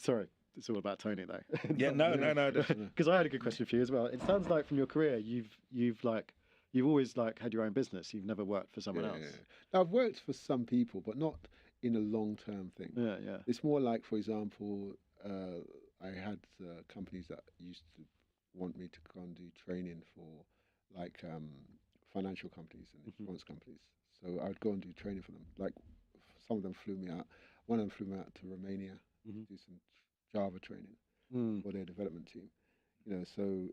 Sorry, it's all about Tony though. Yeah, no. Because I had a good question for you as well. It sounds like from your career, you've always like had your own business. You've never worked for someone else. Now, I've worked for some people, but not in a long-term thing. Yeah. It's more like, for example, I had companies that used to want me to go and do training for like financial companies and insurance companies. So I'd go and do training for them. Like some of them flew me out. One of them flew me out to Romania to do some Java training for their development team. You know, so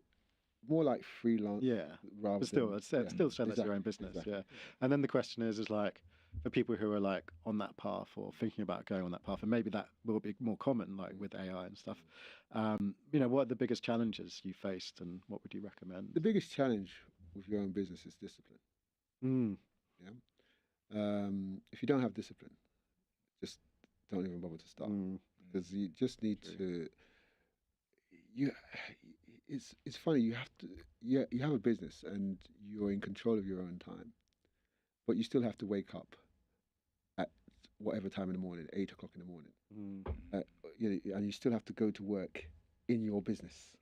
more like freelance. Yeah, rather but still, than, it's still saying that's your own business. Exactly. Yeah, and then the question is like for people who are like on that path or thinking about going on that path, and maybe that will be more common, like with AI and stuff. You know, what are the biggest challenges you faced, and what would you recommend? The biggest challenge with your own business is discipline. Yeah. If you don't have discipline, just don't even bother to start, because you just need to. It's funny. You have to. You have a business and you're in control of your own time, but you still have to wake up at whatever time in the morning, 8 o'clock in the morning. And you still have to go to work in your business.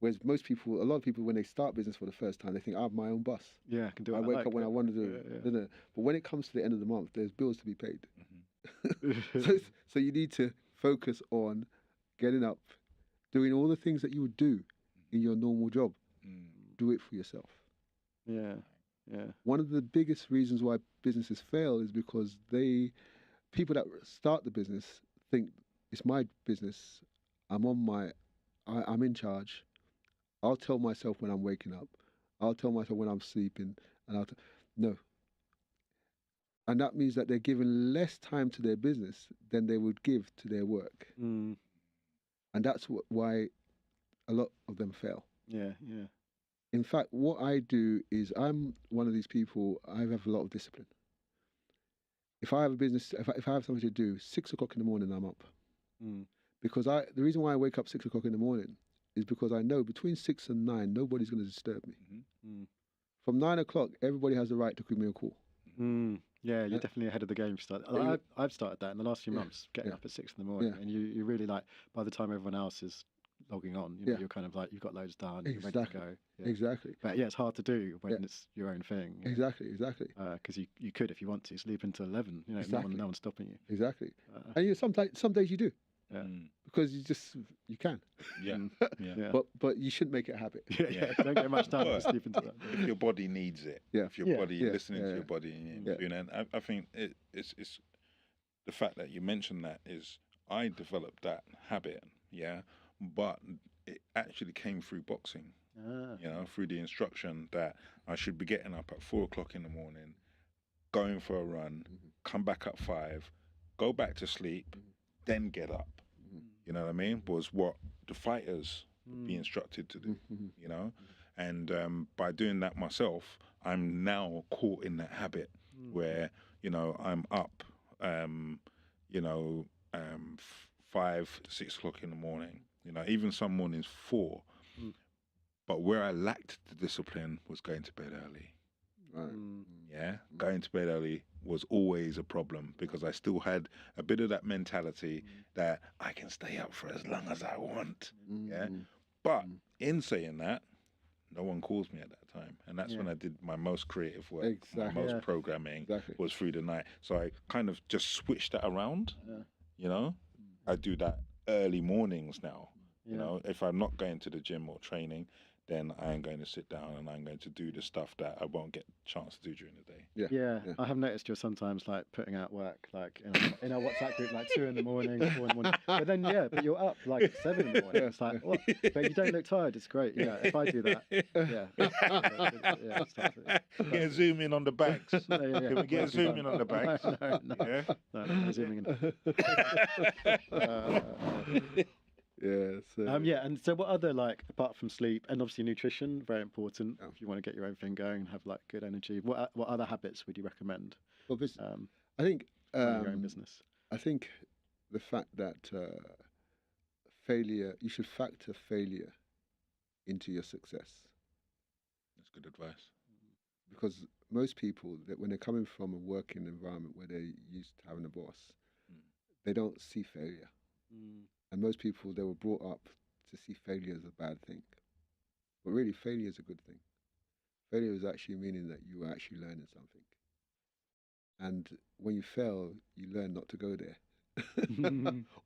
Whereas a lot of people, when they start business for the first time, they think, I have my own boss. Yeah, I can do it. I wake up when I want to do it. Yeah. But when it comes to the end of the month, there's bills to be paid. So you need to focus on getting up, doing all the things that you would do in your normal job. Do it for yourself. Yeah. One of the biggest reasons why businesses fail is because people that start the business think it's my business. I'm in charge. I'll tell myself when I'm waking up. I'll tell myself when I'm sleeping. No. And that means that they're giving less time to their business than they would give to their work. And that's why a lot of them fail. Yeah. In fact, what I do is I'm one of these people, I have a lot of discipline. If I have a business, if I have something to do, 6 o'clock in the morning, I'm up. Because the reason why I wake up 6 o'clock in the morning is because I know between 6 and 9, nobody's going to disturb me. From 9 o'clock, everybody has the right to give me a call. Yeah, you're definitely ahead of the game. I've started that in the last few months, getting up at 6 in the morning, and you really like, by the time everyone else is logging on, you're kind of like, you've got loads done, you're ready to go. Yeah. Exactly. But yeah, it's hard to do when it's your own thing. Exactly. Because you could, if you want to, sleep until 11. You know, Exactly. no one's stopping you. Exactly. And some days you do. Yeah. Because you can. Yeah. But you shouldn't make it a habit. Yeah. Don't get much time to sleep until that. If your body needs it. If your body, you're listening to your body, and I think it's the fact that you mentioned that is I developed that habit. Yeah. But it actually came through boxing, through the instruction that I should be getting up at 4 o'clock in the morning, going for a run, come back at 5, go back to sleep, then get up. You know what I mean? Was what the fighters would be instructed to do, And by doing that myself, I'm now caught in that habit where, I'm up, 5, 6 o'clock in the morning. Even some mornings 4. But where I lacked the discipline was going to bed early. Yeah, going to bed early was always a problem because I still had a bit of that mentality that I can stay up for as long as I want. Yeah, but in saying that, no one calls me at that time, and that's when I did my most creative work, my most programming was through the night. So I kind of just switched that around. I do that early mornings now. If I'm not going to the gym or training, then I am going to sit down and I'm going to do the stuff that I won't get a chance to do during the day. Yeah. I have noticed you're sometimes like putting out work like in our WhatsApp group like 2 in the morning, 4 in the morning. But then but you're up like 7 in the morning. It's like what? But you don't look tired. It's great. Yeah. If I do that, Get a zoom in on the bags. Can we get a zoom in on the bags? No, zooming in. And so what other, like, apart from sleep and obviously nutrition, very important if you want to get your own thing going and have like good energy, what other habits would you recommend? Well, I think your own business. I think the fact that you should factor failure into your success. That's good advice. Because most people, that when they're coming from a working environment where they're used to having a boss, they don't see failure. And most people, they were brought up to see failure as a bad thing. But really, failure is a good thing. Failure is actually meaning that you are actually learning something. And when you fail, you learn not to go there.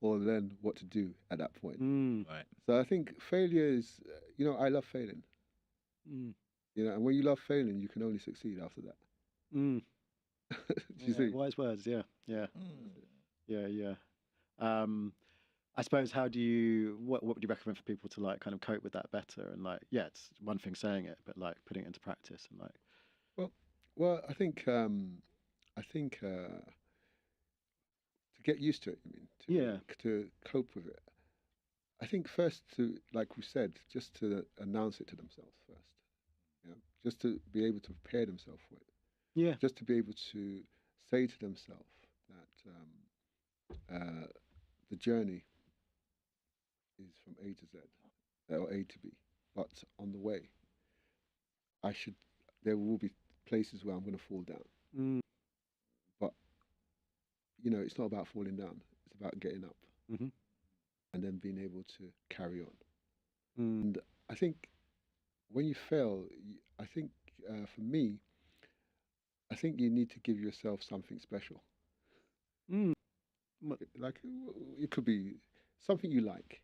Or learn what to do at that point. Right. So I think failure is, I love failing. And when you love failing, you can only succeed after that. Do you see? Wise words, yeah. I suppose, what would you recommend for people to like kind of cope with that better? And like, yeah, it's one thing saying it, but like putting it into practice and like. Well, I think to get used to it, to cope with it. I think first to, like we said, just to announce it to themselves first. Just to be able to prepare themselves for it. Yeah. Just to be able to say to themselves that the journey is from A to Z, or A to B. But on the way, there will be places where I'm going to fall down. But, it's not about falling down. It's about getting up. And then being able to carry on. And I think when you fail, I think for me, I think you need to give yourself something special. Like, it could be something you like.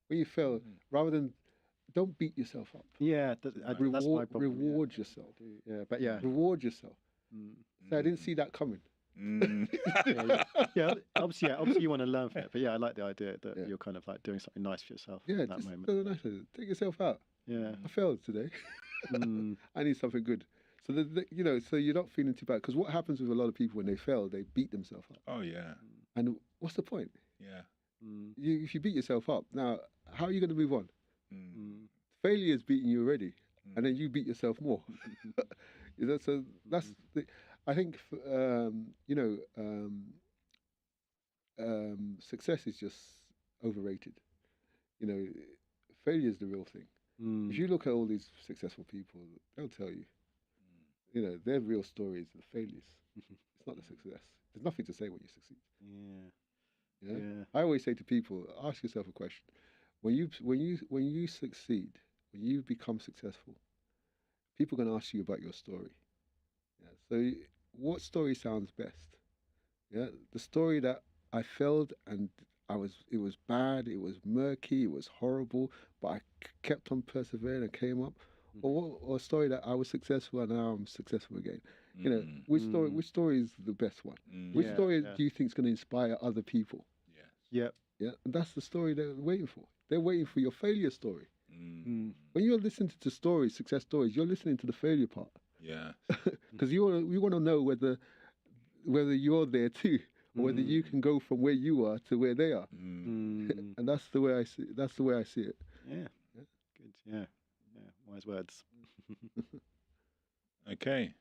When you fail, rather than, don't beat yourself up. Yeah, that's my problem. Reward yourself. Yeah, but yeah. Reward yourself. So I didn't see that coming. Obviously you want to learn from it, but yeah, I like the idea that you're kind of like doing something nice for yourself in that moment. Take yourself out. Yeah, I failed today. I need something good. So so you're not feeling too bad, because what happens with a lot of people when they fail, they beat themselves up. Oh yeah. And what's the point? Yeah. If you beat yourself up, now how are you going to move on? Failure is beating you already, and then you beat yourself more. So that's I think success is just overrated. Failure is the real thing. If you look at all these successful people, they'll tell you, their real stories are the failures. It's not the success. There's nothing to say when you succeed. Yeah. I always say to people, ask yourself a question. When you succeed, when you become successful, people are going to ask you about your story. So what story sounds best? The story that I failed and it was bad, it was murky, it was horrible, but I kept on persevering and came up. Or a story that I was successful and now I'm successful again. Which story is the best one? Which story do you think is going to inspire other people? Yeah. And that's the story they're waiting for. They're waiting for your failure story. When you're listening to stories, success stories, you're listening to the failure part. Yeah. Because you want to know whether you're there too, or whether you can go from where you are to where they are. And that's the way I see. That's the way I see it. Yeah. Good. Yeah. Wise words. Okay.